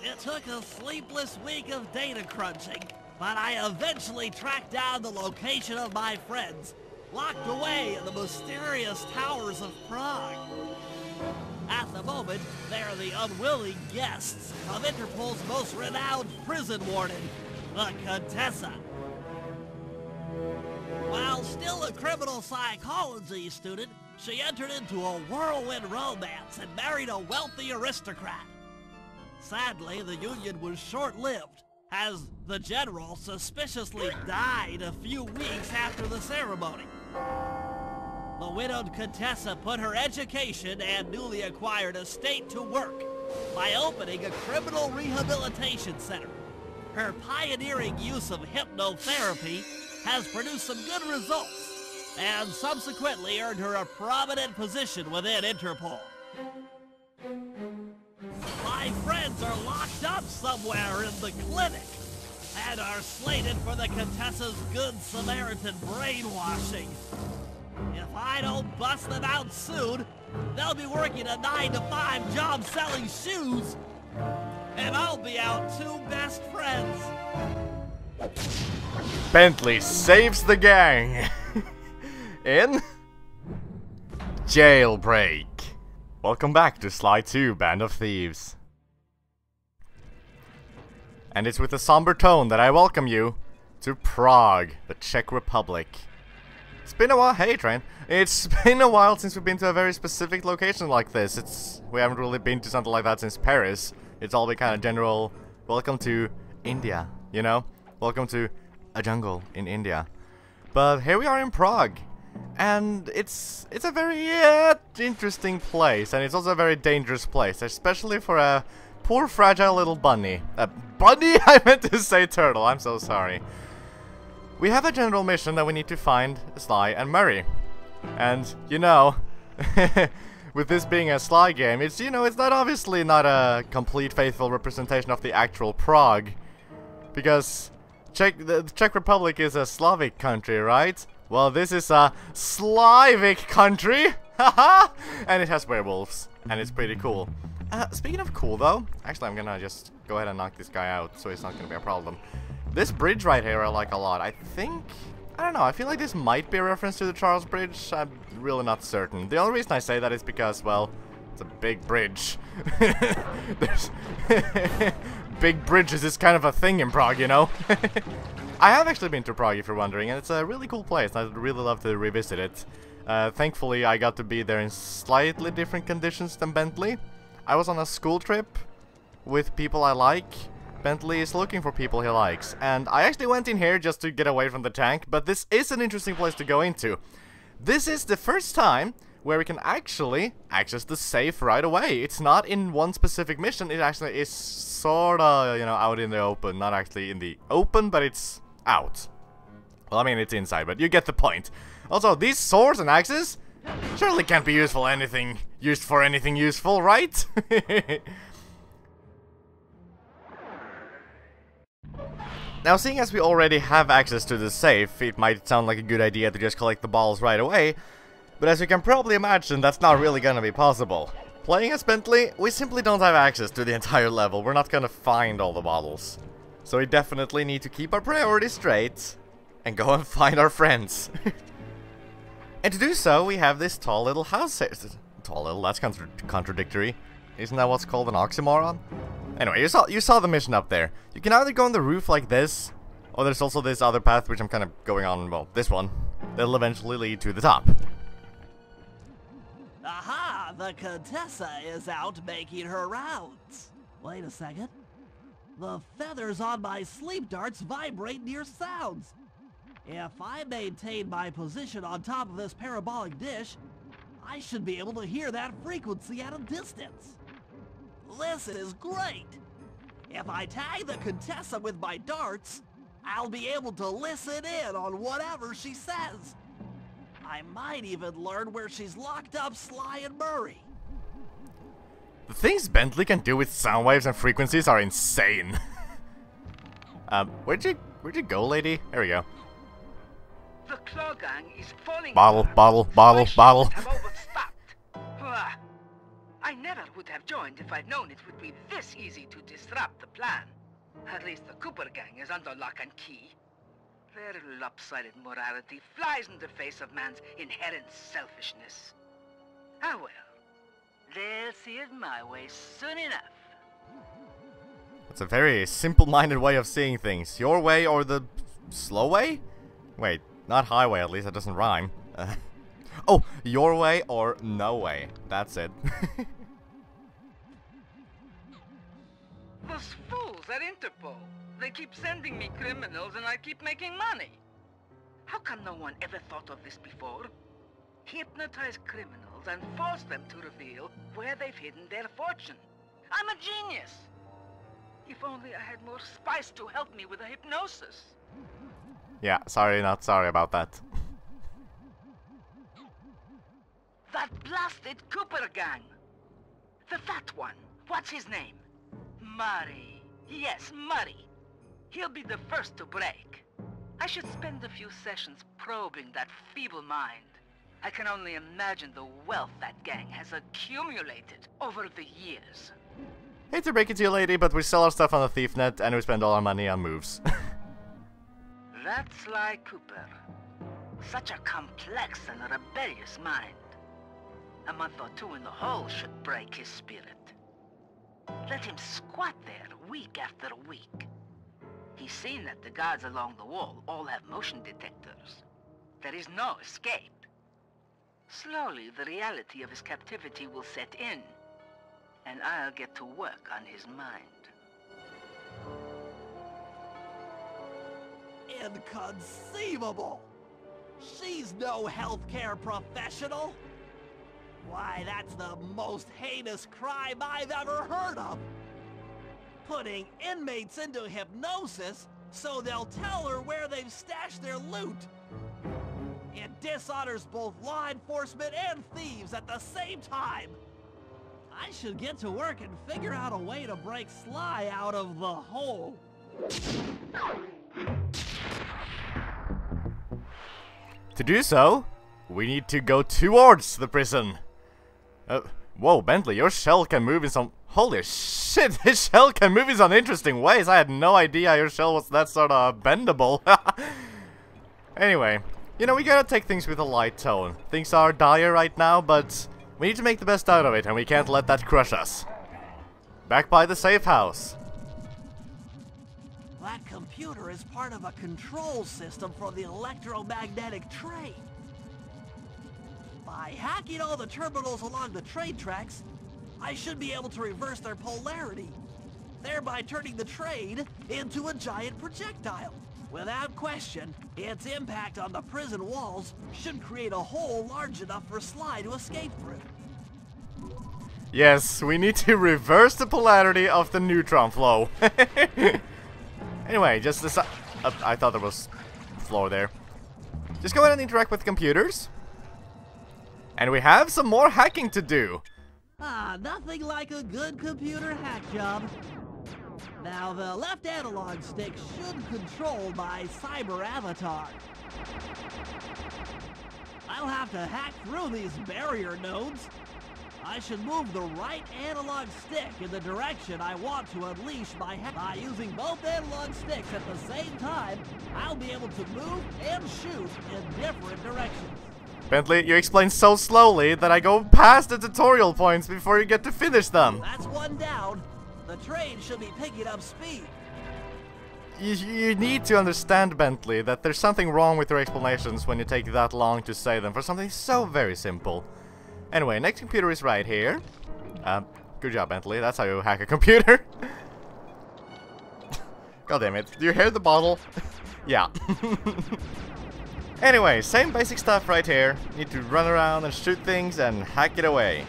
It took a sleepless week of data crunching, but I eventually tracked down the location of my friends, locked away in the mysterious towers of Prague. At the moment, they're the unwilling guests of Interpol's most renowned prison warden, the Contessa. While still a criminal psychology student, she entered into a whirlwind romance and married a wealthy aristocrat. Sadly, the union was short-lived, as the general suspiciously died a few weeks after the ceremony. The widowed Contessa put her education and newly acquired estate to work by opening a criminal rehabilitation center. Her pioneering use of hypnotherapy has produced some good results, and subsequently earned her a prominent position within Interpol. My friends are locked up somewhere in the clinic, and are slated for the Contessa's Good Samaritan brainwashing. If I don't bust them out soon, they'll be working a 9-to-5 job selling shoes, and I'll be out two best friends. Bentley saves the gang in Jailbreak. Welcome back to Sly 2 Band of Thieves. And it's with a somber tone that I welcome you to Prague, the Czech Republic. It's been a while, hey Train. It's been a while since we've been to a very specific location like this. We haven't really been to something like that since Paris. It's all been kind of general, welcome to India, you know? Welcome to a jungle in India. But here we are in Prague. And it's a very interesting place, and it's also a very dangerous place, especially for a poor fragile little bunny. Bunny? I meant to say turtle, I'm so sorry. We have a general mission that we need to find Sly and Murray. And, you know, with this being a Sly game, it's, you know, it's not obviously not a complete faithful representation of the actual Prague. Because the Czech Republic is a Slavic country, right? Well, this is a Slavic country! Haha! And it has werewolves, and it's pretty cool. Speaking of cool, though, actually I'm gonna just go ahead and knock this guy out, so it's not gonna be a problem. This bridge right here I like a lot. I don't know, I feel like this might be a reference to the Charles Bridge. I'm really not certain. The only reason I say that is because, well, it's a big bridge. There's big bridges is kind of a thing in Prague, you know? I have actually been to Prague, if you're wondering, and it's a really cool place. I'd really love to revisit it. Thankfully, I got to be there in slightly different conditions than Bentley. I was on a school trip with people I like. Bentley is looking for people he likes. And I actually went in here just to get away from the tank, but this is an interesting place to go into. This is the first time where we can actually access the safe right away. It's not in one specific mission, it actually is sorta, you know, out in the open. Not actually in the open, but it's out. Well, I mean, it's inside, but you get the point. Also, these swords and axes surely can't be used for anything useful, right? Now, seeing as we already have access to the safe, it might sound like a good idea to just collect the balls right away, but as you can probably imagine, that's not really gonna be possible. Playing as Bentley, we simply don't have access to the entire level. We're not gonna find all the bottles. So we definitely need to keep our priorities straight and go and find our friends. And to do so, we have this tall little house here. Tall little, that's contradictory. Isn't that what's called an oxymoron? Anyway, you saw the mission up there. You can either go on the roof like this, or there's also this other path which I'm kind of going on, well, this one. That'll eventually lead to the top. Aha! The Contessa is out making her rounds. Wait a second. The feathers on my sleep darts vibrate near sounds. If I maintain my position on top of this parabolic dish, I should be able to hear that frequency at a distance. This is great. If I tag the Contessa with my darts, I'll be able to listen in on whatever she says. I might even learn where she's locked up Sly and Murray. The things Bentley can do with sound waves and frequencies are insane. Where'd you go, lady? There we go. The claw gang is falling. Bottle. would have joined if I'd known it would be this easy to disrupt the plan. At least the Cooper gang is under lock and key. Their lopsided morality flies in the face of man's inherent selfishness. Ah well, they'll see it my way soon enough. That's a very simple-minded way of seeing things. Your way or the slow way? Wait, not highway, at least that doesn't rhyme. Oh, your way or no way. That's it. Those fools at Interpol. They keep sending me criminals and I keep making money. How come no one ever thought of this before? Hypnotize criminals and force them to reveal where they've hidden their fortune. I'm a genius. If only I had more spice to help me with the hypnosis. Yeah, sorry, not sorry about that. That blasted Cooper gang. The fat one. What's his name? Murray. Yes, Murray. He'll be the first to break. I should spend a few sessions probing that feeble mind. I can only imagine the wealth that gang has accumulated over the years. Hate to break it to you, lady, but we sell our stuff on the thief net and we spend all our money on moves. That's Sly Cooper. Such a complex and rebellious mind. A month or two in the hole should break his spirit. Let him squat there week after week. He's seen that the guards along the wall all have motion detectors. There is no escape. Slowly, the reality of his captivity will set in, and I'll get to work on his mind. Inconceivable! She's no healthcare professional! Why, that's the most heinous crime I've ever heard of! Putting inmates into hypnosis so they'll tell her where they've stashed their loot! It dishonors both law enforcement and thieves at the same time! I should get to work and figure out a way to break Sly out of the hole. To do so, we need to go towards the prison. Whoa, Bentley, your shell can move in some... Holy shit, this shell can move in some interesting ways. I had no idea your shell was that sort of bendable. Anyway, you know, we gotta take things with a light tone. Things are dire right now, but we need to make the best out of it, and we can't let that crush us. Back by the safe house. That computer is part of a control system for the electromagnetic train. By hacking all the terminals along the train tracks, I should be able to reverse their polarity, thereby turning the train into a giant projectile. Without question, its impact on the prison walls should create a hole large enough for Sly to escape through. Yes, we need to reverse the polarity of the neutron flow. Anyway, just this... I thought there was floor there. Just go ahead and interact with computers. And we have some more hacking to do. Ah, nothing like a good computer hack job. Now, the left analog stick should control my cyber avatar. I'll have to hack through these barrier nodes. I should move the right analog stick in the direction I want to unleash my hack. By using both analog sticks at the same time, I'll be able to move and shoot in different directions. Bentley, you explain so slowly that I go past the tutorial points before you get to finish them. That's one down. The train should be picking up speed. You need to understand, Bentley, that there's something wrong with your explanations when you take that long to say them for something so very simple. Anyway, next computer is right here. Good job, Bentley. That's how you hack a computer. God damn it. Do you hear the bottle? Yeah. Anyway, same basic stuff right here. Need to run around and shoot things and hack it away.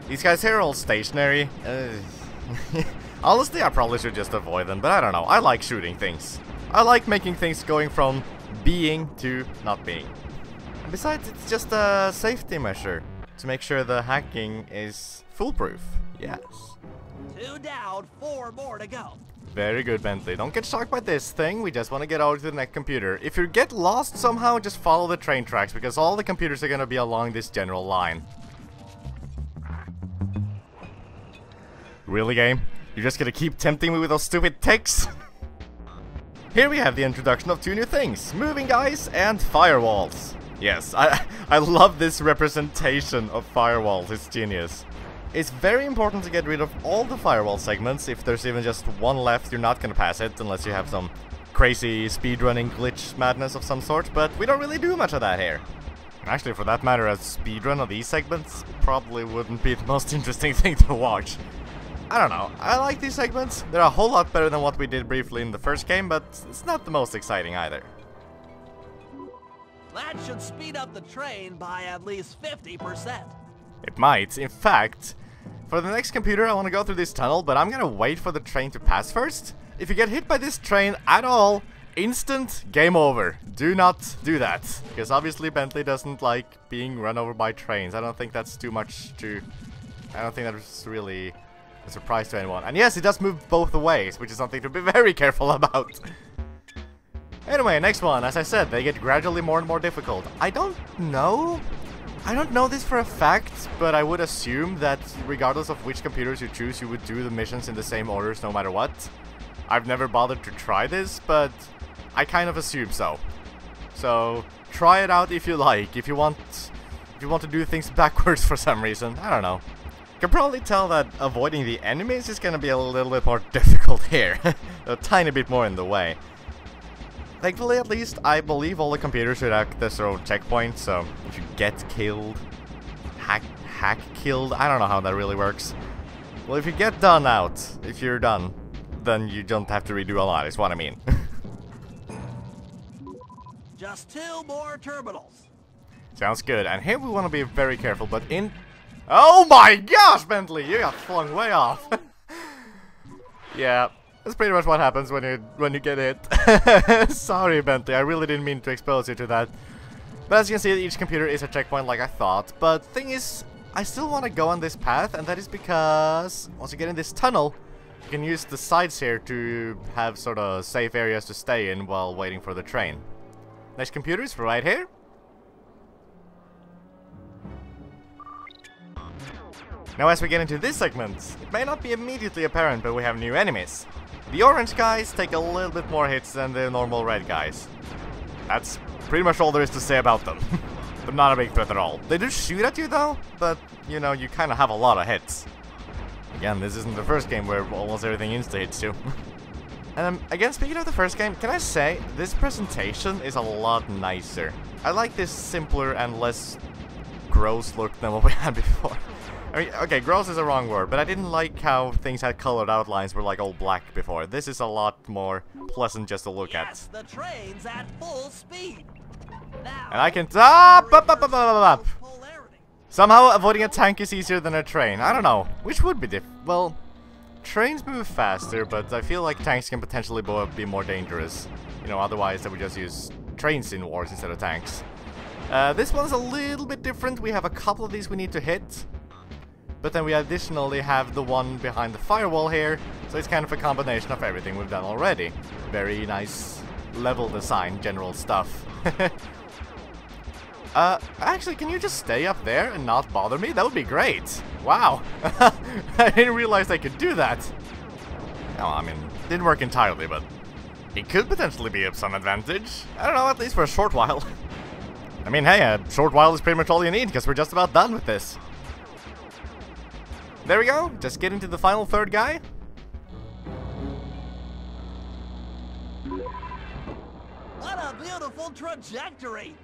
These guys here are all stationary. Honestly, I probably should just avoid them, but I don't know. I like shooting things. I like making things going from being to not being. And besides, it's just a safety measure to make sure the hacking is foolproof. Yes. 2 down, 4 more to go. Very good, Bentley. Don't get shocked by this thing. We just want to get over to the next computer. If you get lost somehow, just follow the train tracks, because all the computers are going to be along this general line. Really, game? You're just gonna keep tempting me with those stupid ticks? Here we have the introduction of two new things, moving guys and firewalls. Yes, I love this representation of firewalls, it's genius. It's very important to get rid of all the firewall segments. If there's even just one left, you're not gonna pass it unless you have some crazy speedrunning glitch madness of some sort, but we don't really do much of that here. And actually, for that matter, a speedrun of these segments probably wouldn't be the most interesting thing to watch. I don't know, I like these segments. They're a whole lot better than what we did briefly in the first game, but it's not the most exciting either. That should speed up the train by at least 50%. It might. In fact, for the next computer I want to go through this tunnel, but I'm gonna wait for the train to pass first. If you get hit by this train at all, instant game over. Do not do that, because obviously Bentley doesn't like being run over by trains. I don't think that's too much to... I don't think that's really a surprise to anyone. And yes, it does move both ways, which is something to be very careful about. Anyway, next one. As I said, they get gradually more and more difficult. I don't know this for a fact, but I would assume that regardless of which computers you choose, you would do the missions in the same orders no matter what. I've never bothered to try this, but I kind of assume so. So try it out if you like. If you want to do things backwards for some reason, I don't know. You can probably tell that avoiding the enemies is gonna be a little bit more difficult here. A tiny bit more in the way. Thankfully, at least, I believe all the computers should act as their own checkpoint, so if you get killed, hack killed, I don't know how that really works. Well, if you get done out, if you're done, then you don't have to redo a lot, is what I mean. Just 2 more terminals. Sounds good, and here we want to be very careful, but in... Oh my gosh, Bentley, you got flung way off. Yeah. That's pretty much what happens when you get hit. Sorry, Bentley, I really didn't mean to expose you to that. But as you can see, each computer is a checkpoint like I thought. But thing is, I still want to go on this path, and that is because once you get in this tunnel, you can use the sides here to have sort of safe areas to stay in while waiting for the train. Next computer is right here. Now as we get into this segment, it may not be immediately apparent, but we have new enemies. The orange guys take a little bit more hits than the normal red guys. That's pretty much all there is to say about them. But not a big threat at all. They do shoot at you though, but you know, you kind of have a lot of hits. Again, this isn't the first game where almost everything insta-hits you. And again, speaking of the first game, can I say, this presentation is a lot nicer. I like this simpler and less gross look than what we had before. I mean, okay, gross is a wrong word, but I didn't like how things had colored outlines were like all black before. This is a lot more pleasant just to look at. Yes, the train's at full speed. Now, and I can up. Somehow avoiding a tank is easier than a train. I don't know. Which would be well, trains move faster, but I feel like tanks can potentially be more dangerous. You know, otherwise they would just use trains in wars instead of tanks. This one's a little bit different. We have a couple of these we need to hit. But then we additionally have the one behind the firewall here, so it's kind of a combination of everything we've done already. Very nice level design, general stuff. Actually, can you just stay up there and not bother me? That would be great. Wow. I didn't realize I could do that. No, I mean, it didn't work entirely, but it could potentially be of some advantage. I don't know, at least for a short while. I mean, hey, a short while is pretty much all you need, because we're just about done with this. There we go, just get into the final third guy. What a beautiful trajectory!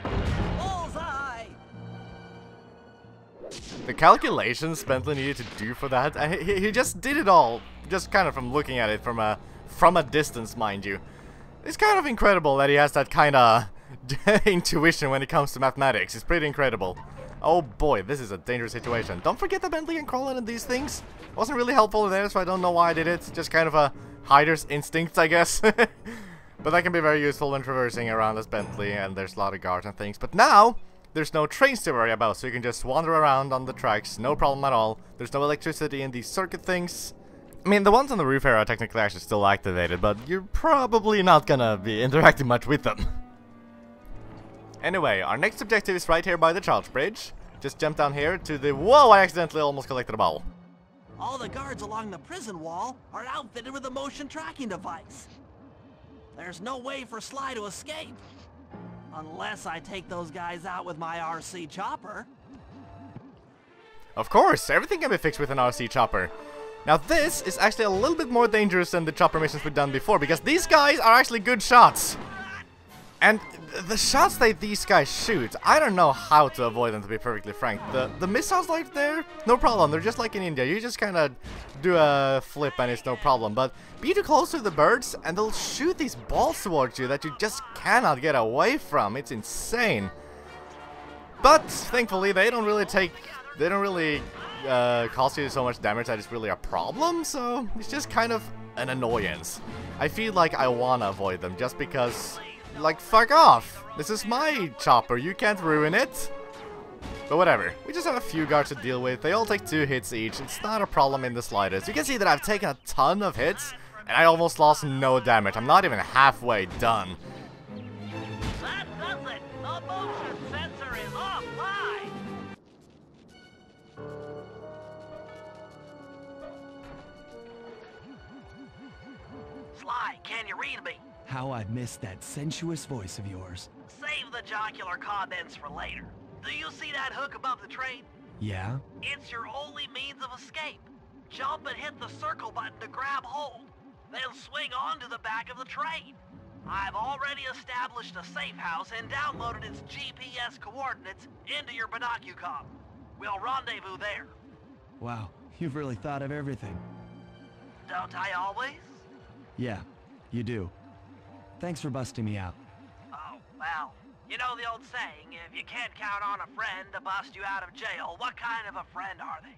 Bullseye! The calculations Bentley needed to do for that, he just did it all, just kind of from looking at it from a distance, mind you. It's kind of incredible that he has that kind of intuition when it comes to mathematics. It's pretty incredible. Oh boy, this is a dangerous situation. Don't forget that Bentley can crawl into these things. Wasn't really helpful there, so I don't know why I did it. Just kind of a hider's instinct, I guess. But that can be very useful when traversing around as Bentley, and there's a lot of guards and things. But now, there's no trains to worry about, so you can just wander around on the tracks, no problem at all. There's no electricity in these circuit things. I mean, the ones on the roof here are technically actually still activated, but you're probably not gonna be interacting much with them. Anyway, our next objective is right here by the Charles Bridge. Just jump down here to the... Whoa, I accidentally almost collected a ball. All the guards along the prison wall are outfitted with a motion tracking device. There's no way for Sly to escape. Unless I take those guys out with my RC chopper. Of course, everything can be fixed with an RC chopper. Now this is actually a little bit more dangerous than the chopper missions we've done before, because these guys are actually good shots. And the shots that these guys shoot, I don't know how to avoid them, to be perfectly frank. The missiles like there, no problem. They're just like in India. You just kind of do a flip and it's no problem. But be too close to the birds and they'll shoot these balls towards you that you just cannot get away from. It's insane. But thankfully they don't really cause you so much damage that it's really a problem. So it's just kind of an annoyance. I feel like I want to avoid them just because... Like, fuck off! This is my chopper, you can't ruin it! But whatever, we just have a few guards to deal with, they all take 2 hits each, it's not a problem in the slightest. You can see that I've taken a ton of hits, and I almost lost no damage, I'm not even halfway done. That does it! The motion sensor is offline! Sly, can you read me? How I've missed that sensuous voice of yours. Save the jocular comments for later. Do you see that hook above the train? Yeah? It's your only means of escape. Jump and hit the circle button to grab hold. Then swing onto the back of the train. I've already established a safe house and downloaded its GPS coordinates into your binocucom. We'll rendezvous there. Wow, you've really thought of everything. Don't I always? Yeah, you do. Thanks for busting me out. Oh, well, you know the old saying, if you can't count on a friend to bust you out of jail, what kind of a friend are they?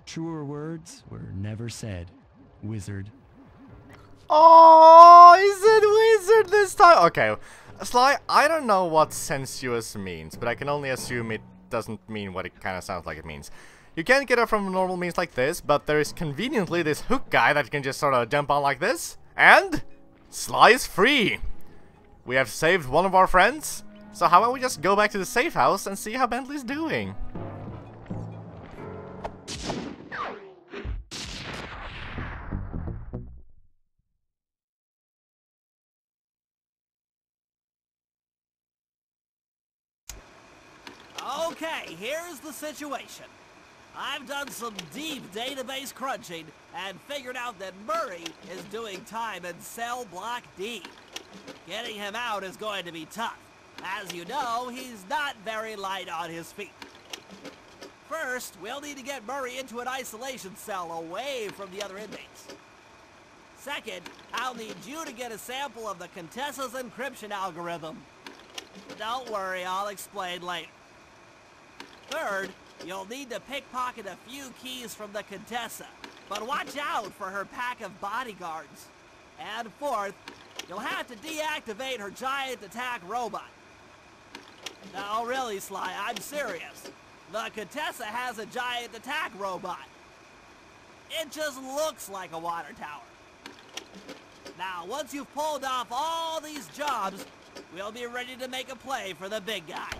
Truer words were never said, wizard. Oh, is it wizard this time? Okay, Sly, I don't know what sensuous means, but I can only assume it doesn't mean what it kind of sounds like it means. You can't get up from normal means like this, but there is conveniently this hook guy that you can just sort of jump on like this, and... Sly is free! We have saved one of our friends, so how about we just go back to the safe house and see how Bentley's doing? Okay, here's the situation. I've done some deep database crunching and figured out that Murray is doing time in cell block D. Getting him out is going to be tough. As you know, he's not very light on his feet. First, we'll need to get Murray into an isolation cell away from the other inmates. Second, I'll need you to get a sample of the Contessa's encryption algorithm. Don't worry, I'll explain later. Third, you'll need to pickpocket a few keys from the Contessa, but watch out for her pack of bodyguards. And fourth, you'll have to deactivate her giant attack robot. No, really, Sly, I'm serious. The Contessa has a giant attack robot. It just looks like a water tower. Now, once you've pulled off all these jobs, we'll be ready to make a play for the big guy.